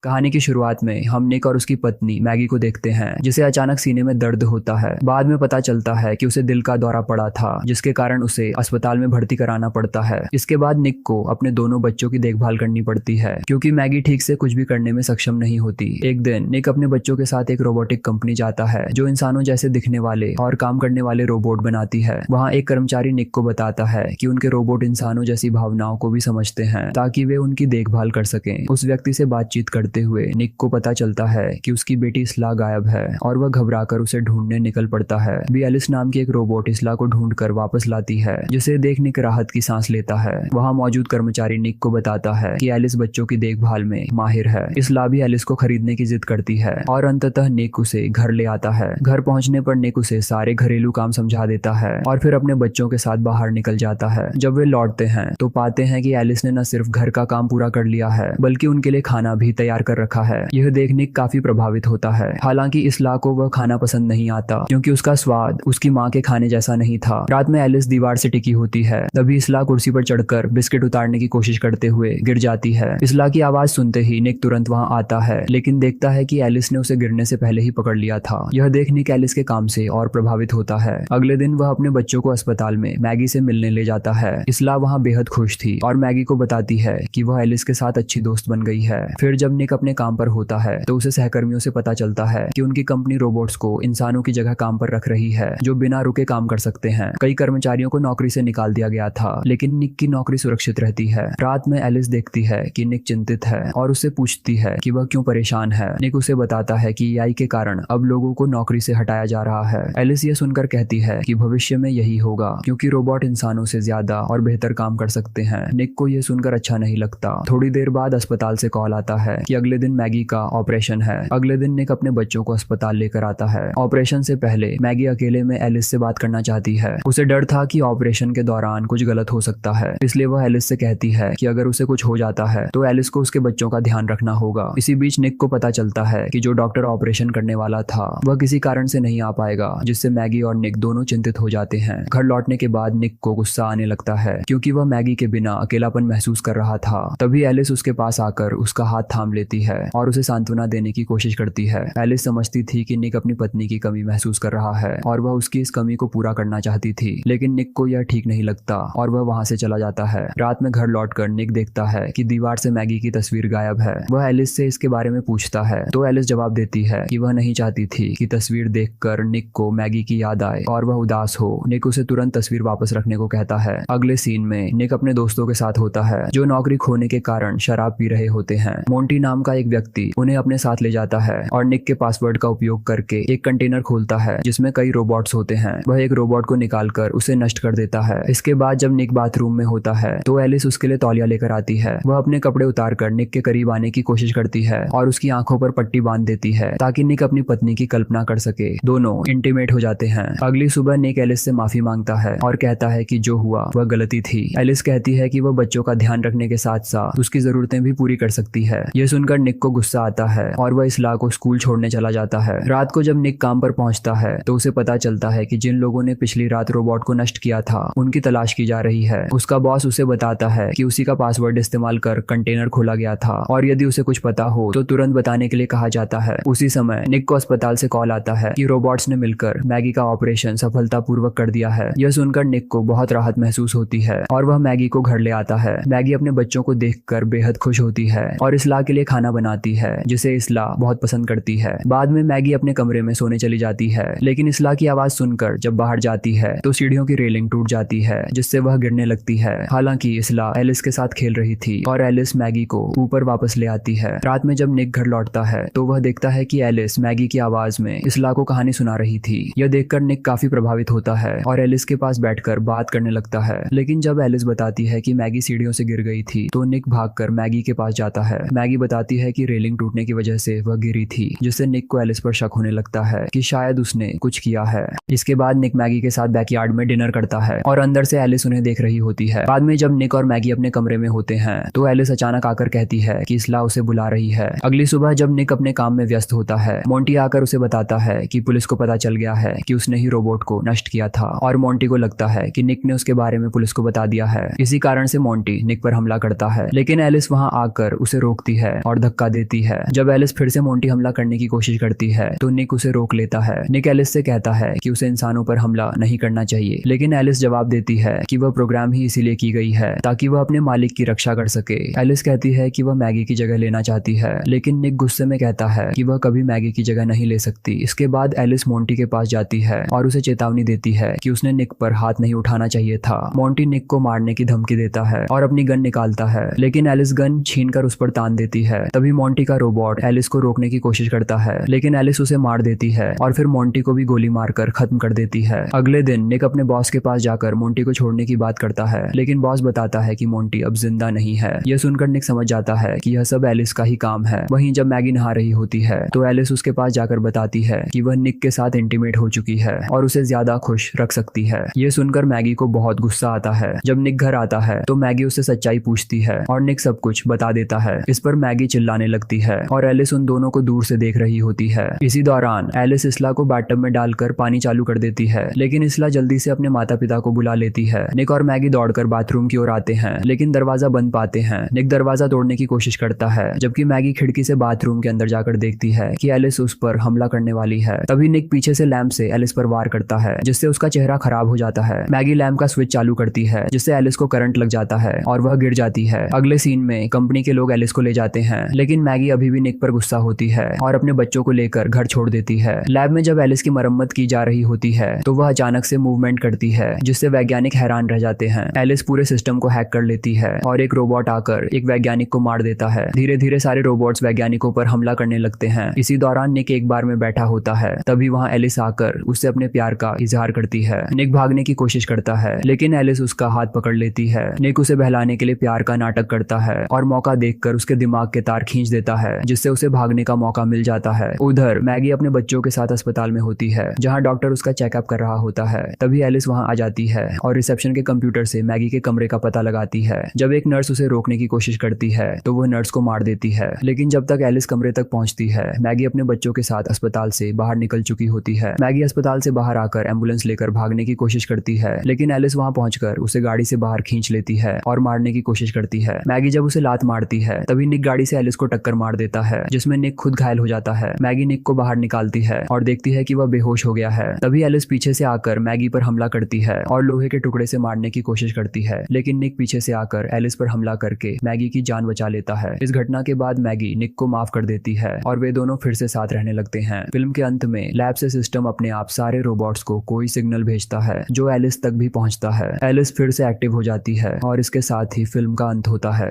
कहानी की शुरुआत में हम निक और उसकी पत्नी मैगी को देखते हैं, जिसे अचानक सीने में दर्द होता है। बाद में पता चलता है कि उसे दिल का दौरा पड़ा था, जिसके कारण उसे अस्पताल में भर्ती कराना पड़ता है। इसके बाद निक को अपने दोनों बच्चों की देखभाल करनी पड़ती है, क्योंकि मैगी ठीक से कुछ भी करने में सक्षम नहीं होती। एक दिन निक अपने बच्चों के साथ एक रोबोटिक कंपनी जाता है, जो इंसानों जैसे दिखने वाले और काम करने वाले रोबोट बनाती है। वहाँ एक कर्मचारी निक को बताता है कि उनके रोबोट इंसानों जैसी भावनाओं को भी समझते हैं, ताकि वे उनकी देखभाल कर सकें। उस व्यक्ति से बातचीत करते हुए निक को पता चलता है कि उसकी बेटी इस्ला गायब है और वह घबराकर उसे ढूंढने निकल पड़ता है। भी एलिस नाम की एक रोबोट इस्ला को ढूंढकर वापस लाती है, जिसे देख निक राहत की सांस लेता है। वहाँ मौजूद कर्मचारी निक को बताता है कि एलिस बच्चों की देखभाल में माहिर है। इस्ला भी एलिस को खरीदने की जिद करती है और अंततः निक उसे घर ले आता है। घर पहुंचने पर निक उसे सारे घरेलू काम समझा देता है और फिर अपने बच्चों के साथ बाहर निकल जाता है। जब वे लौटते हैं तो पाते हैं कि एलिस ने न सिर्फ घर का काम पूरा कर लिया है, बल्कि उनके लिए खाना भी तैयार कर रखा है। यह देख निक काफी प्रभावित होता है। हालांकि इस्ला को वह खाना पसंद नहीं आता, क्योंकि उसका स्वाद उसकी माँ के खाने जैसा नहीं था। रात में एलिस दीवार से टिकी होती है, तभी इस्ला कुर्सी पर चढ़कर बिस्किट उतारने की कोशिश करते हुए गिर जाती है। इस्ला की आवाज सुनते ही निक तुरंत वहां आता है, लेकिन देखता है कि एलिस ने उसे गिरने से पहले ही पकड़ लिया था। यह देख निक एलिस के काम से और प्रभावित होता है। अगले दिन वह अपने बच्चों को अस्पताल में मैगी से मिलने ले जाता है। इस्ला वहां बेहद खुश थी और मैगी को बताती है कि वह एलिस के साथ अच्छी दोस्त बन गई है। फिर जब निक अपने काम पर होता है तो उसे सहकर्मियों से पता चलता है कि उनकी कंपनी रोबोट्स को इंसानों की जगह काम पर रख रही है, जो बिना रुके काम कर सकते हैं। कई कर्मचारियों को नौकरी से निकाल दिया गया था, लेकिन निक की नौकरी सुरक्षित रहती है। रात में एलिस देखती है कि निक चिंतित है और उससे पूछती है कि वह क्यों परेशान है। निक उसे बताता है कि एआई के कारण अब लोगों को नौकरी से हटाया जा रहा है। एलिस ये सुनकर कहती है कि भविष्य में यही होगा, क्योंकि रोबोट इंसानों से ज्यादा और बेहतर काम कर सकते हैं। निक को यह सुनकर अच्छा नहीं लगता। थोड़ी देर बाद अस्पताल से कॉल आता है कि अगले दिन मैगी का ऑपरेशन है। अगले दिन निक अपने बच्चों को अस्पताल लेकर आता है। ऑपरेशन से पहले मैगी अकेले में एलिस से बात करना चाहती है। उसे डर था कि ऑपरेशन के दौरान कुछ गलत हो सकता है, इसलिए वह एलिस से कहती है कि अगर उसे कुछ हो जाता है तो एलिस को उसके बच्चों का ध्यान रखना होगा। इसी बीच निक को पता चलता है कि जो डॉक्टर ऑपरेशन करने वाला था वह किसी कारण से नहीं आ पाएगा, जिससे मैगी और निक दोनों चिंतित हो जाते हैं। घर लौटने के बाद निक को गुस्सा आने लगता है, क्योंकि वह मैगी के बिना अकेलापन महसूस कर रहा था। तभी एलिस उसके पास आकर उसका हाथ थाम लेती है और उसे सांत्वना देने की कोशिश करती है। एलिस समझती थी कि निक अपनी पत्नी की कमी महसूस कर रहा है और वह उसकी इस कमी को पूरा करना चाहती थी, लेकिन निक को यह ठीक नहीं लगता और वह वहां से चला जाता है। रात में घर लौटकर निक देखता है कि दीवार से मैगी की तस्वीर गायब है। वह एलिस से इसके बारे में पूछता है तो एलिस जवाब देती है कि वह नहीं चाहती थी कि तस्वीर देखकर निक को मैगी की याद आए और वह उदास हो। निक उसे तुरंत तस्वीर वापस रखने को कहता है। अगले सीन में निक अपने दोस्तों के साथ होता है, जो नौकरी खोने के कारण शराब पी रहे होते हैं। मोंटी नाम का एक व्यक्ति उन्हें अपने साथ ले जाता है और निक के पासवर्ड का उपयोग करके एक कंटेनर खोलता है, जिसमें कई रोबोट्स होते हैं। वह एक रोबोट को निकालकर उसे नष्ट कर देता है। इसके बाद जब निक बाथरूम में होता है तो एलिस उसके लिए तौलिया लेकर आती है। वह अपने कपड़े उतारकर निक के करीब आने की कोशिश करती है और उसकी आंखों पर पट्टी बांध देती है, ताकि निक अपनी पत्नी की कल्पना कर सके। दोनों इंटीमेट हो जाते हैं। अगली सुबह निक एलिस से माफी मांगता है और कहता है कि जो हुआ वह गलती थी। एलिस कहती है कि वह बच्चों का ध्यान रखने के साथ साथ उसकी जरूरतें भी पूरी कर सकती है। यह सुनकर निक को गुस्सा आता है और वह इस्ला को स्कूल छोड़ने चला जाता है। रात को जब निक काम पर पहुंचता है तो उसे पता चलता है कि जिन लोगों ने पिछली रात रोबोट को नष्ट किया था उनकी तलाश की जा रही है। उसका बॉस उसे बताता है कि उसी का पासवर्ड इस्तेमाल कर कंटेनर खोला गया था और यदि उसे कुछ पता हो तो तुरंत बताने के लिए कहा जाता है। उसी समय निक को अस्पताल से कॉल आता है कि रोबोट्स ने मिलकर मैगी का ऑपरेशन सफलतापूर्वक कर दिया है। यह सुनकर निक को बहुत राहत महसूस होती है और वह मैगी को घर ले आता है। मैगी अपने बच्चों को देखकर बेहद खुश होती है और इस्ला के लिए खाना बनाती है, जिसे इस्ला बहुत पसंद करती है। बाद में मैगी अपने कमरे में सोने चली जाती है, लेकिन इस्ला की आवाज सुनकर जब बाहर जाती है तो सीढ़ियों की रेलिंग टूट जाती है, जिससे वह गिरने लगती है। हालांकि इस्ला एलिस के साथ खेल रही थी और एलिस मैगी को ऊपर वापस ले आती है। रात में जब निक घर लौटता है तो वह देखता है कि एलिस मैगी की आवाज में इस्ला को कहानी सुना रही थी। यह देखकर निक काफी प्रभावित होता है और एलिस के पास बैठकर बात करने लगता है। लेकिन जब एलिस बताती है कि मैगी सीढ़ियों से गिर गई थी तो निक भागकर मैगी के पास जाता है। मैगी बताती है कि रेलिंग टूटने की वजह से वह गिरी थी, जिससे निक को एलिस पर शक होने लगता है कि शायद उसने कुछ किया है। इसके बाद निक मैगी के साथ बैकयार्ड में डिनर करता है और अंदर से एलिस उन्हें देख रही होती है। बाद में जब निक और मैगी अपने कमरे में होते हैं तो एलिस अचानक आकर कहती है कि इस्ला उसे बुला रही है। अगली सुबह जब निक अपने काम में व्यस्त होता है, मोंटी आकर उसे बताता है कि पुलिस को पता चल गया है कि उसने ही रोबोट को नष्ट किया था और मोंटी को लगता है कि निक ने उसके बारे में पुलिस को बता दिया है। इसी कारण से मोंटी निक पर हमला करता है, लेकिन एलिस वहां आकर उसे रोकती है और धक्का देती है। जब एलिस फिर से मोंटी हमला करने की कोशिश करती है तो निक उसे रोक लेता है। निक एलिस से कहता है कि उसे इंसानों पर हमला नहीं करना चाहिए, लेकिन एलिस जवाब देती है कि वह प्रोग्राम ही इसीलिए की गई है ताकि वह अपने मालिक की रक्षा कर सके। एलिस कहती है कि वह मैगी की जगह लेना चाहती है, लेकिन निक गुस्से में कहता है कि वह कभी मैगी की जगह नहीं ले सकती। इसके बाद एलिस मोंटी के पास जाती है और उसे चेतावनी देती है कि उसने निक पर हाथ नहीं उठाना चाहिए था। मोंटी निक को मारने की धमकी देता है और अपनी गन निकालता है, लेकिन एलिस गन छीनकर उस पर तान देती है। तभी मोंटी का रोबोट एलिस को रोकने की कोशिश करता है, लेकिन एलिस उसे मार देती है और फिर मोंटी को भी गोली मारकर खत्म कर देती है। अगले दिन निक अपने बॉस के पास जाकर मोंटी को छोड़ने की बात करता है, लेकिन बॉस बताता है कि मोंटी अब जिंदा नहीं है। यह सुनकर निक समझ जाता है कि यह सब एलिस का ही काम है। वहीं जब मैगी नहा रही होती है तो एलिस उसके पास जाकर बताती है कि वह निक के साथ इंटीमेट हो चुकी है और उसे ज्यादा खुश रख सकती है। यह सुनकर मैगी को बहुत गुस्सा आता है। जब निक घर आता है तो मैगी उससे सच्चाई पूछती है और निक सब कुछ बता देता है। इस पर मैगी चिल्लाने लगती है और एलिस उन दोनों को दूर से देख रही होती है। इसी दौरान एलिस इसला को बाथटब में डालकर पानी चालू कर देती है, लेकिन इसला जल्दी से अपने माता पिता को बुला लेती है। निक और मैगी दौड़कर बाथरूम की ओर आते हैं, लेकिन दरवाजा बंद पाते हैं। निक दरवाजा तोड़ने की कोशिश करता है, जबकि मैगी खिड़की से बाथरूम के अंदर जाकर देखती है कि एलिस उस पर हमला करने वाली है। तभी निक पीछे से लैंप से एलिस पर वार करता है, जिससे उसका चेहरा खराब हो जाता है। मैगी लैंप का स्विच चालू करती है, जिससे एलिस को करंट लग जाता है और वह गिर जाती है। अगले सीन में कंपनी के लोग एलिस को ले जाते हैं, लेकिन मैगी अभी भी निक पर गुस्सा होती है और अपने बच्चों को लेकर घर छोड़ देती है। लैब में जब एलिस की मरम्मत की जा रही होती है तो वह अचानक से मूवमेंट करती है, जिससे वैज्ञानिक हैरान रह जाते हैं। एलिस पूरे सिस्टम को हैक कर लेती है और एक रोबोट आकर एक वैज्ञानिक को मार देता है। धीरे धीरे सारे रोबोट्स वैज्ञानिकों पर हमला करने लगते हैं। इसी दौरान निक एक बार में बैठा होता है, तभी वहाँ एलिस आकर उससे अपने प्यार का इजहार करती है। निक भागने की कोशिश करता है, लेकिन एलिस उसका हाथ पकड़ लेती है। निक उसे बहलाने के लिए प्यार का नाटक करता है और मौका देखकर उसके दिमाग के तार खींच देता है, जिससे उसे भागने का मौका मिल जाता है। उधर मैगी अपने बच्चों के साथ अस्पताल में होती है, जहाँ डॉक्टर उसका चेकअप कर रहा होता है। तभी एलिस वहाँ आ जाती है और रिसेप्शन के कंप्यूटर से मैगी के कमरे का पता लगाती है। जब एक नर्स उसे रोकने की कोशिश करती है तो वह नर्स को मार देती है, लेकिन जब तक एलिस कमरे तक पहुंचती है मैगी अपने बच्चों के साथ अस्पताल से बाहर निकल चुकी होती है। मैगी अस्पताल से बाहर आकर एम्बुलेंस लेकर भागने की कोशिश करती है, लेकिन एलिस वहाँ पहुंचकर उसे गाड़ी से बाहर खींच लेती है और मारने की कोशिश करती है। मैगी जब उसे लात मारती है तभी निक गाड़ी से एलिस को टक्कर मार देता है, जिसमें निक खुद घायल हो जाता है। मैगी निक को बाहर निकालती है और देखती है कि वह बेहोश हो गया है। तभी एलिस पीछे से आकर मैगी पर हमला करती है और लोहे के टुकड़े से मारने की कोशिश करती है, लेकिन निक पीछे से आकर एलिस पर हमला करके मैगी की जान बचा लेता है। इस घटना के बाद मैगी निक को माफ कर देती है और वे दोनों फिर से साथ रहने लगते हैं। फिल्म के अंत में लैब से सिस्टम अपने आप सारे रोबोट्स को कोई सिग्नल भेजता है जो एलिस तक भी पहुंचता है। एलिस फिर से एक्टिव हो जाती है और इसके साथ ही फिल्म का अंत होता है।